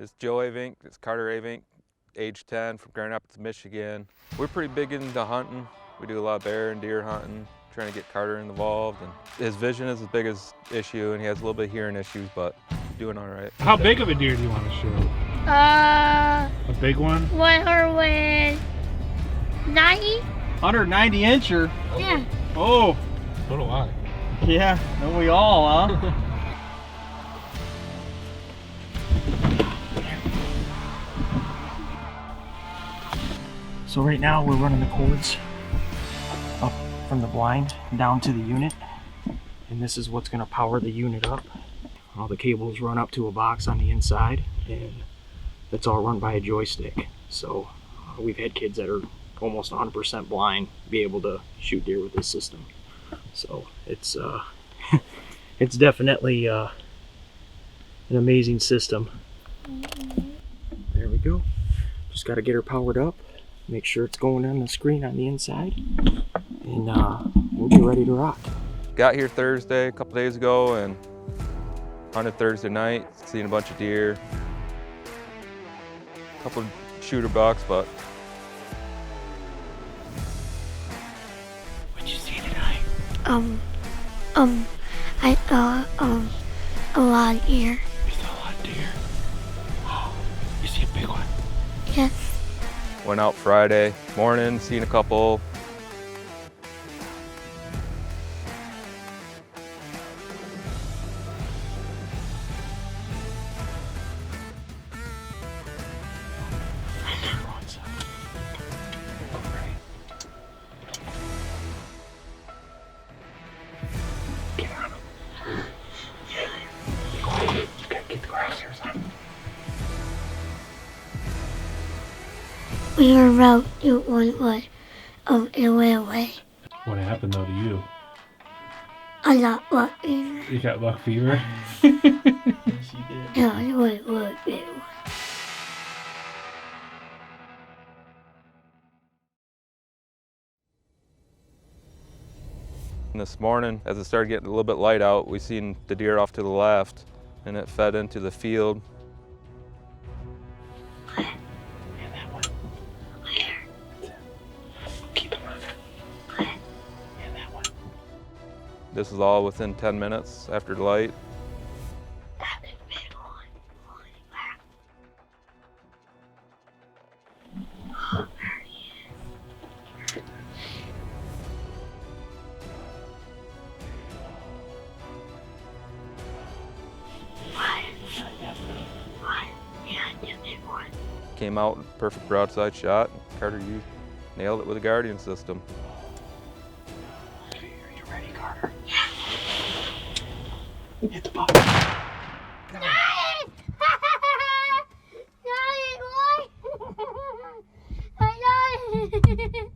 It's Joe Avink, it's Carter Avink, age 10 from Grand Rapids, Michigan. We're pretty big into hunting. We do a lot of bear and deer hunting, trying to get Carter involved. And his vision is his biggest issue, and he has a little bit of hearing issues, but he's doing all right. How big of a deer do you want to shoot? A big one? 190? 190 incher? Yeah. Oh. So do I. Yeah, don't we all, huh? So right now we're running the cords up from the blind down to the unit, and this is what's going to power the unit up. All the cables run up to a box on the inside, and that's all run by a joystick. So we've had kids that are almost 100% blind be able to shoot deer with this system. So it's it's definitely an amazing system. There we go. Just got to get her powered up. Make sure it's going on the screen on the inside, and we'll be ready to rock. Got here Thursday, a couple days ago, and hunted Thursday night, seen a bunch of deer, a couple of shooter bucks, but. What'd you see tonight? I saw, a lot of deer. You saw a lot of deer. Oh, you see a big one? Yes. Went out Friday morning, seen a couple. Get on him. Be quiet. You gotta get the crosshairs on. We were about to one way of a railway. What happened though to you? I got lucky. You got buck fever? Yes, you did. Yeah, it was a big one. And this morning, as it started getting a little bit light out, we seen the deer off to the left, and it fed into the field. And that one. Keep him on. And that one. This is all within 10 minutes after the light. That is a big one. Holy crap. Oh, there he is. What? Yeah, the big one. Came out, perfect broadside shot. Carter nailed it with a Guardian system. Okay, are you ready, Carter? Hit the buck. Got it! Got it, boy! I got it!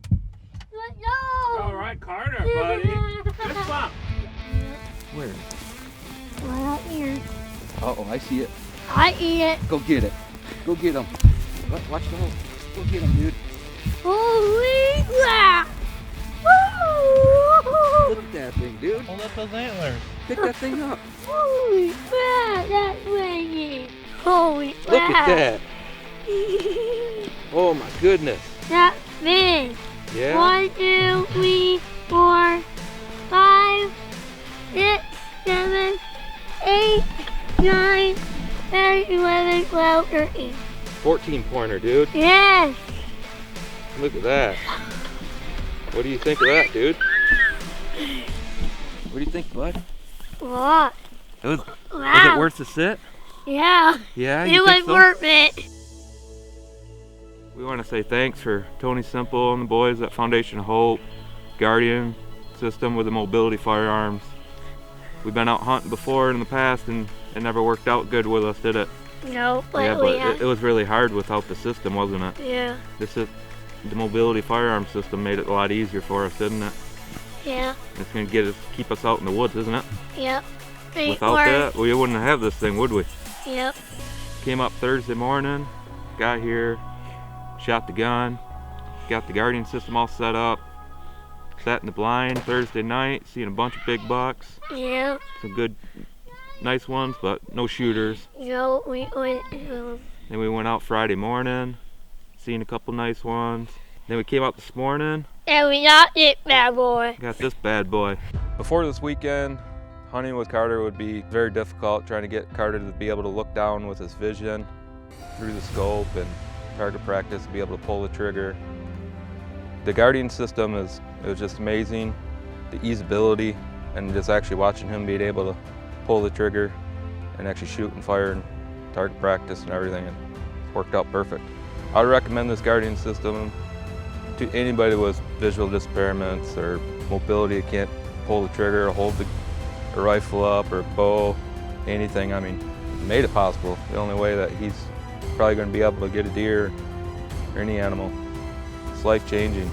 Let's go! All right, Carter, buddy. Good bump. Where? Right up here. Uh-oh, I see it. I eat it. Go get it. Go get him. Watch the hole. Go get him, dude. Holy crap! Look at that thing, dude. Hold up those antlers. Pick that thing up. Holy crap, that's wingy. Holy crap. Look at that. Oh my goodness. That's big. Yeah? 1, 2, 3, 4, 5, 6, 7, 8, 9, 10, 11, 12, 13. 14 pointer, dude. Yes. Look at that. What do you think of that, dude? What do you think, bud? What? Was Wow. it worth the sit? Yeah. Yeah, It you was think so? worth it. We want to say thanks for Tony Simple and the boys at Foundation of Hope, Guardian system with the mobility firearms. We've been out hunting before in the past, and it never worked out good with us, did it? No, but Yeah, we but it was really hard without the system, wasn't it? yeah. The mobility firearm system made it a lot easier for us, didn't it? Yeah. It's going to keep us out in the woods, isn't it? Yep. Without that, we wouldn't have this thing, would we? Yep. Came up Thursday morning, got here, shot the gun, got the Guardian system all set up, sat in the blind Thursday night, seeing a bunch of big bucks, Yep. some good, nice ones, but no shooters. No, we went, Then we went out Friday morning, seen a couple nice ones. Then we came out this morning, And we got it, bad boy. got this bad boy. Before this weekend, hunting with Carter would be very difficult, trying to get Carter to be able to look down with his vision through the scope and target practice, be able to pull the trigger. The Guardian system it was just amazing, the easeability, and just actually watching him being able to pull the trigger and actually shoot and fire and target practice and everything, and it's worked out perfect. I would recommend this Guardian system to anybody with visual impairments or mobility that can't pull the trigger or hold a rifle up or a bow, anything. I mean, it made it possible. The only way that he's probably going to be able to get a deer or any animal. It's life-changing.